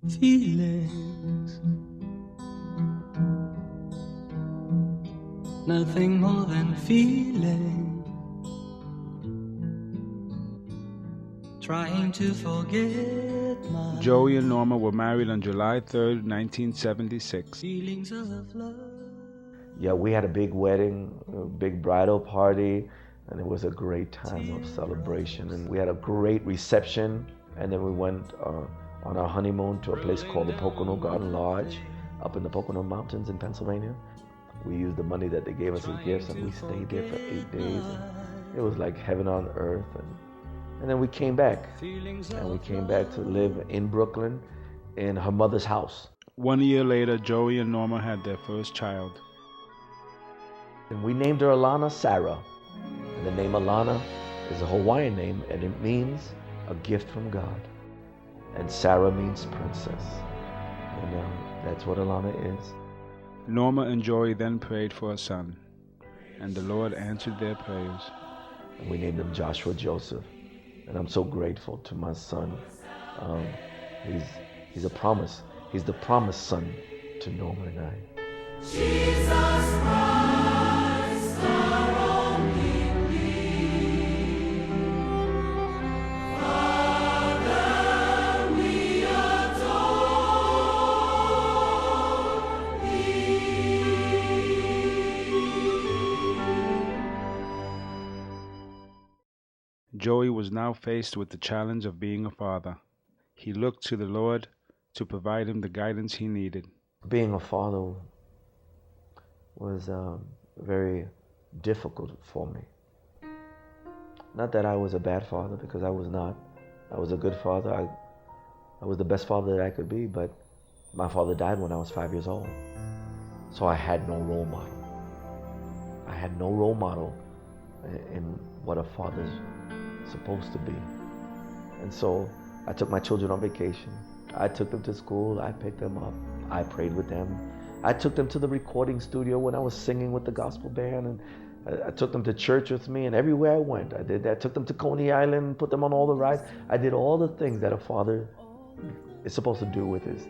feelings, nothing more than feeling, trying to forget my Joey and Norma were married on July 3rd, 1976. feelings of love. Yeah, we had a big wedding, a big bridal party, and it was a great time of celebration. And we had a great reception, and then we went on our honeymoon to a place called the Pocono Garden Lodge up in the Pocono Mountains in Pennsylvania. We used the money that they gave us as gifts, and we stayed there for 8 days. And it was like heaven on earth. And then we came back, and we came back to live in Brooklyn in her mother's house. 1 year later, Joey and Norma had their first child. And we named her Alana Sarah. And the name Alana is a Hawaiian name, and it means a gift from God. And Sarah means princess. And that's what Alana is. Norma and Joey then prayed for a son, and the Lord answered their prayers. And we named him Joshua Joseph. And I'm so grateful to my son. He's a promise. He's the promised son to Norma and I. Jesus Christ, our only plea. Father, we adore Thee. Joey was now faced with the challenge of being a father. He looked to the Lord to provide him the guidance he needed. Being a father was very difficult for me. Not that I was a bad father, because I was not. I was a good father. I was the best father that I could be, but my father died when I was 5 years old. So I had no role model. I had no role model in what a father's supposed to be. And so I took my children on vacation. I took them to school. I picked them up. I prayed with them. I took them to the recording studio when I was singing with the gospel band, and I took them to church with me, and everywhere I went, I did that. I took them to Coney Island, put them on all the rides. I did all the things that a father is supposed to do with his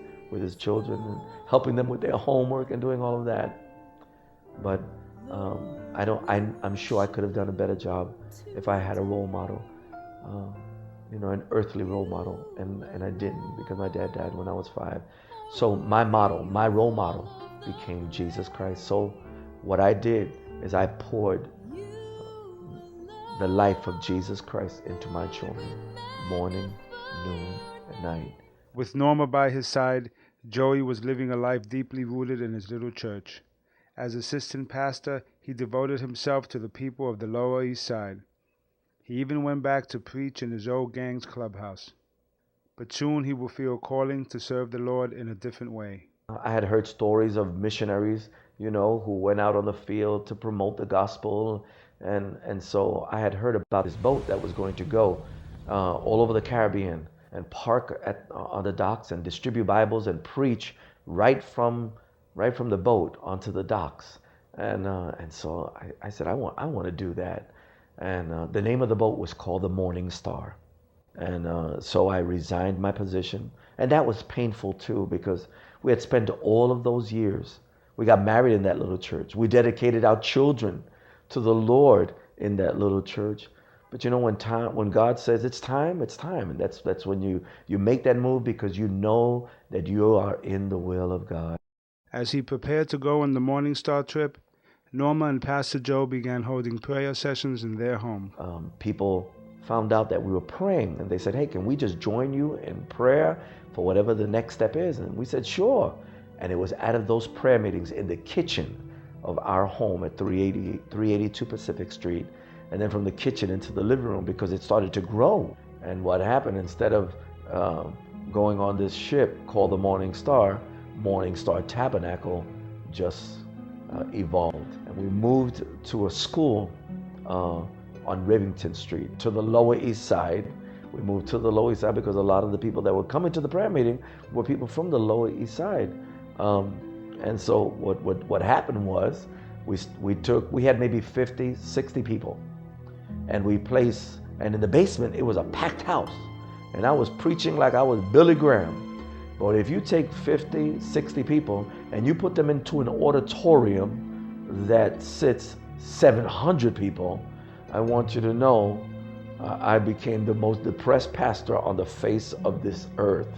children, and helping them with their homework and doing all of that. But I'm sure I could have done a better job if I had a role model, an earthly role model, and I didn't, because my dad died when I was 5. So my role model became Jesus Christ. So what I did is I poured the life of Jesus Christ into my children, morning, noon, and night. With Norma by his side, Joey was living a life deeply rooted in his little church. As assistant pastor, he devoted himself to the people of the Lower East Side. He even went back to preach in his old gang's clubhouse. But soon he will feel a calling to serve the Lord in a different way. I had heard stories of missionaries, who went out on the field to promote the gospel. And so I had heard about this boat that was going to go all over the Caribbean and park on the docks and distribute Bibles and preach right from the boat onto the docks. And so I said, I want to do that. And the name of the boat was called the Morning Star. And so I resigned my position. And that was painful too, because we had spent all of those years. We got married in that little church. We dedicated our children to the Lord in that little church. But when God says it's time, it's time. And that's when you make that move, because you know that you are in the will of God. As he prepared to go on the Morning Star trip, Norma and Pastor Joe began holding prayer sessions in their home. People found out that we were praying, and they said, hey, can we just join you in prayer for whatever the next step is? And we said, sure. And it was out of those prayer meetings in the kitchen of our home at 382 Pacific Street, and then from the kitchen into the living room, because it started to grow. And what happened, instead of going on this ship called the Morning Star Tabernacle just evolved. And we moved to a school on Rivington Street to the Lower East Side. We moved to the Lower East Side because a lot of the people that were coming to the prayer meeting were people from the Lower East Side. And so what happened was we had maybe 50, 60 people. And and in the basement, it was a packed house. And I was preaching like I was Billy Graham. But if you take 50, 60 people and you put them into an auditorium that sits 700 people, I want you to know I became the most depressed pastor on the face of this earth.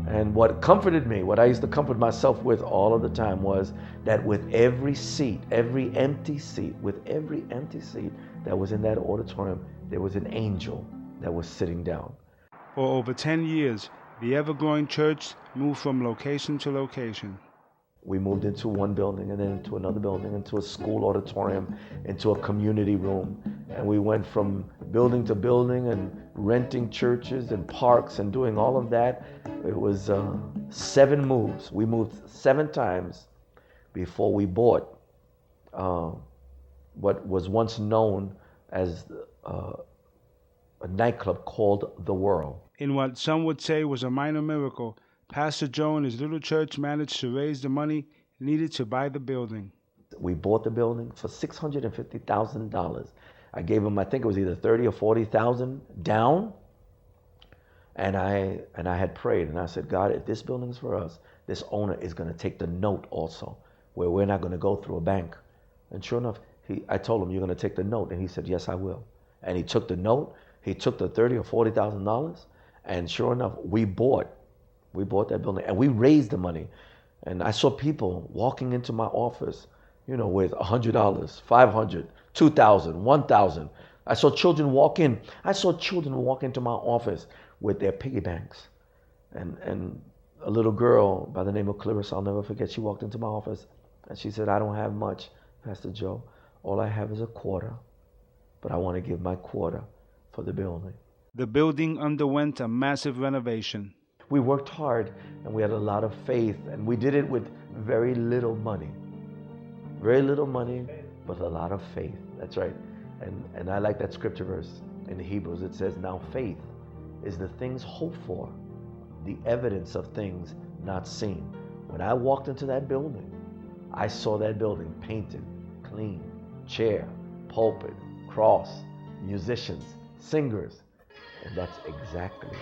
And what comforted me, what I used to comfort myself with all of the time, was that with every seat, every empty seat, with every empty seat that was in that auditorium, there was an angel that was sitting down. For over 10 years, the ever-growing church moved from location to location. We moved into one building and then into another building, into a school auditorium, into a community room. And we went from building to building and renting churches and parks and doing all of that. It was 7 moves. We moved 7 times before we bought what was once known as a nightclub called The World. In what some would say was a minor miracle, Pastor Joe and his little church managed to raise the money needed to buy the building. We bought the building for $650,000. I gave him, I think it was either 30 or 40,000 down. And I had prayed and I said, God, if this building's for us, this owner is going to take the note also, where we're not going to go through a bank. And sure enough, I told him, you're going to take the note. And he said, yes, I will. And he took the note. He took the $30,000 or $40,000. And sure enough, we bought that building and we raised the money. And I saw people walking into my office, with $100, $500, $2,000, $1,000. I saw children walk in. I saw children walk into my office with their piggy banks. And a little girl by the name of Clarissa, I'll never forget, she walked into my office and she said, I don't have much, Pastor Joe. All I have is a quarter, but I want to give my quarter for the building. The building underwent a massive renovation. We worked hard and we had a lot of faith and we did it with very little money. Very little money, but a lot of faith. That's right. And I like that scripture verse in Hebrews. It says, now faith is the things hoped for, the evidence of things not seen. When I walked into that building, I saw that building painted, clean, chair, pulpit, cross, musicians, singers. And that's exactly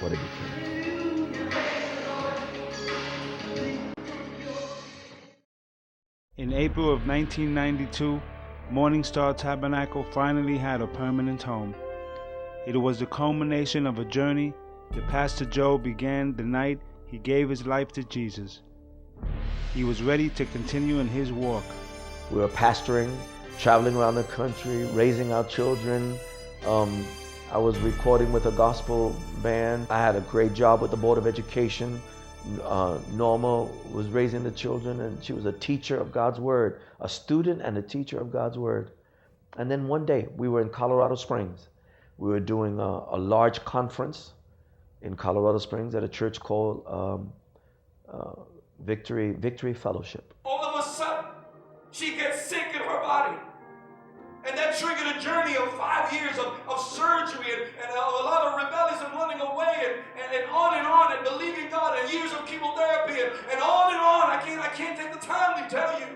what it became. In April of 1992, Morning Star Tabernacle finally had a permanent home. It was the culmination of a journey that Pastor Joe began the night he gave his life to Jesus. He was ready to continue in his walk. We were pastoring, traveling around the country, raising our children. I was recording with a gospel band. I had a great job with the Board of Education. Norma was raising the children and she was a teacher of God's Word, a student and a teacher of God's Word. And then one day we were in Colorado Springs. We were doing a large conference in Colorado Springs at a church called Victory Fellowship. All of a sudden, she gets sick in her body. And that triggered a journey of 5 years of surgery and a lot of rebellion and running away and on and believing God and years of chemotherapy and on. I can't take the time to tell you.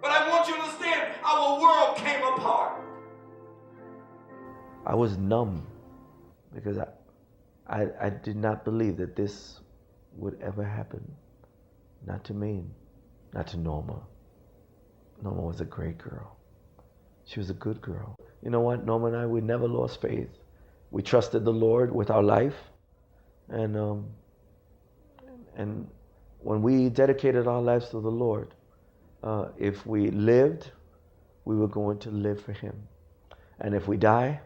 But I want you to understand, our world came apart. I was numb because I did not believe that this would ever happen. Not to me, not to Norma. Norma was a great girl. She was a good girl. You know what? Norma and I, we never lost faith. We trusted the Lord with our life. And when we dedicated our lives to the Lord, if we lived, we were going to live for Him. And if we die,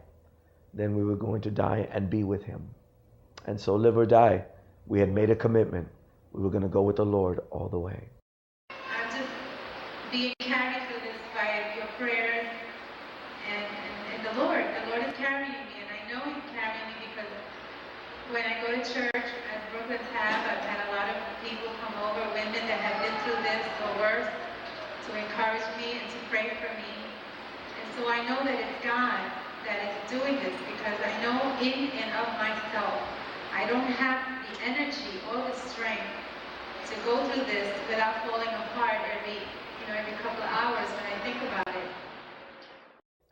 then we were going to die and be with Him. And so live or die, we had made a commitment. We were going to go with the Lord all the way. I'm just being carried through this by your prayers and the Lord. The Lord is carrying me, and I know He's carrying me because when I go to church, as Brooklyn's have, I've had a lot of people come over, women that have been through this or worse, to encourage me and to pray for me. And so I know that it's God that is doing this because I know in and of myself, I don't have the energy or the strength to go through this without falling apart every couple of hours when I think about it.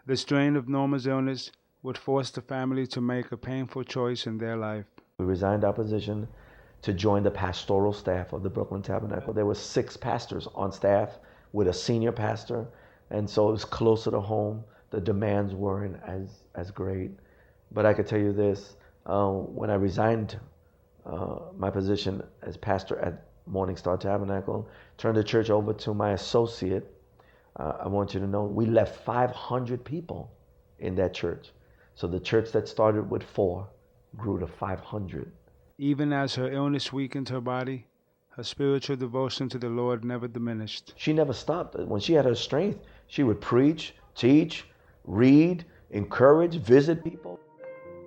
The strain of Norma's illness would force the family to make a painful choice in their life. We resigned our position to join the pastoral staff of the Brooklyn Tabernacle. There were 6 pastors on staff with a senior pastor, and so it was closer to home. The demands weren't as great. But I could tell you this, when I resigned my position as pastor at Morning Star Tabernacle, turned the church over to my associate, I want you to know we left 500 people in that church. So the church that started with 4 grew to 500. Even as her illness weakened her body, her spiritual devotion to the Lord never diminished. She never stopped. When she had her strength, she would preach, teach, read, encourage, visit people.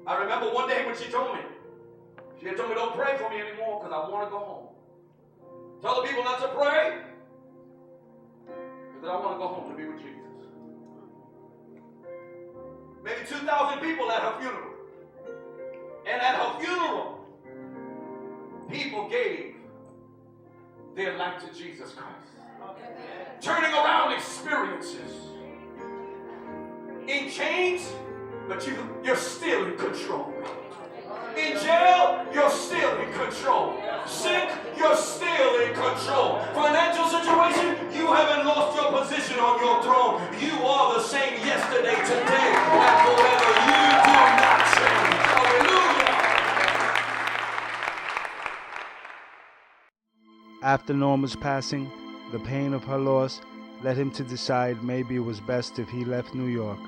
I remember one day when she had told me, don't pray for me anymore because I want to go home. Tell the people not to pray because I want to go home to be with Jesus. Maybe 2,000 people at her funeral. And at her funeral, people gave their life to Jesus Christ. Turning around experiences. In chains, but you're still in control. In jail, you're still in control. Sick, you're still in control. Financial situation, you haven't lost your position on your throne. You are the same yesterday, today, and forever. You do not change. Hallelujah. After Norma's passing, the pain of her loss led him to decide maybe it was best if he left New York.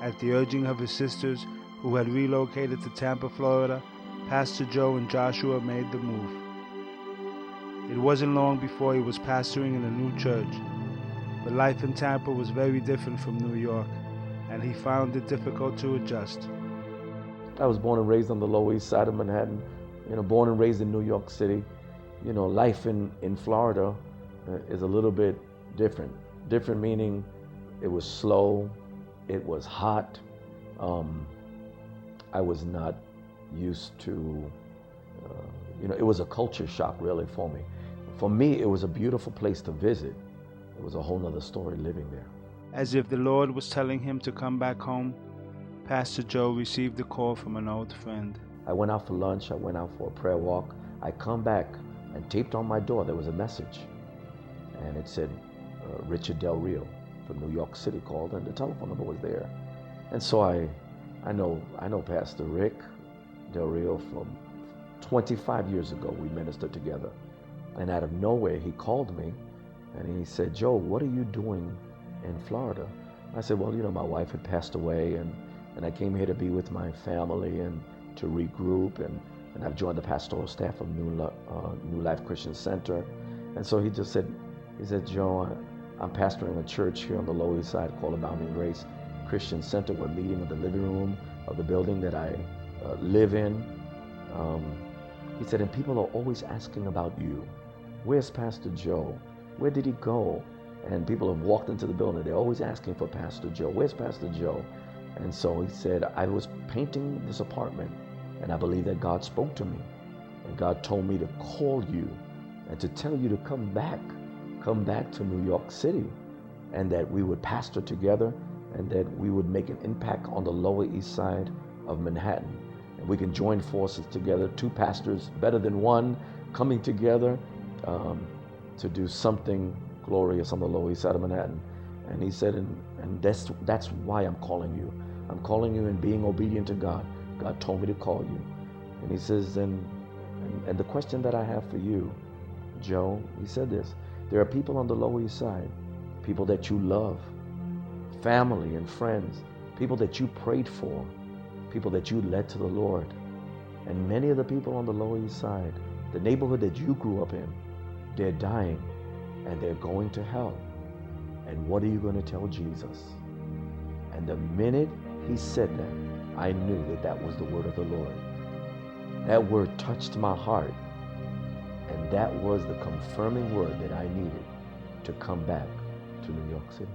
At the urging of his sisters, who had relocated to Tampa, Florida, Pastor Joe and Joshua made the move. It wasn't long before he was pastoring in a new church, but life in Tampa was very different from New York, and he found it difficult to adjust. I was born and raised on the Lower East Side of Manhattan, born and raised in New York City. Life in Florida is a little bit different. Different meaning it was slow, it was hot. I was not used to, it was a culture shock really for me. For me, it was a beautiful place to visit. It was a whole nother story living there. As if the Lord was telling him to come back home, Pastor Joe received a call from an old friend. I went out for lunch, I went out for a prayer walk. I come back and taped on my door, there was a message. And it said, Richard Del Rio from New York City called, and the telephone number was there. And so I know Pastor Rick Del Rio from 25 years ago. We ministered together. And out of nowhere, he called me and he said, Joe, what are you doing in Florida? I said, well, my wife had passed away and I came here to be with my family and to regroup, and I've joined the pastoral staff of New Life Christian Center. And so he said, Joe, I'm pastoring a church here on the Lower East Side called Abounding Grace Christian Center. We're meeting in the living room of the building that I live in. He said, and people are always asking about you. Where's Pastor Joe? Where did he go? And people have walked into the building. They're always asking for Pastor Joe. Where's Pastor Joe? And so he said, I was painting this apartment, and I believe that God spoke to me. And God told me to call you and to tell you to come back to New York City, and that we would pastor together, and that we would make an impact on the Lower East Side of Manhattan. And we can join forces together, 2 pastors, better than one, coming together to do something glorious on the Lower East Side of Manhattan. And he said, and that's why I'm calling you. I'm calling you and being obedient to God. God told me to call you. And he says, and the question that I have for you, Joe, he said this, there are people on the Lower East Side, people that you love, family and friends, people that you prayed for, people that you led to the Lord. And many of the people on the Lower East Side, the neighborhood that you grew up in, they're dying and they're going to hell. And what are you going to tell Jesus? And the minute he said that, I knew that was the word of the Lord. That word touched my heart. And that was the confirming word that I needed to come back to New York City.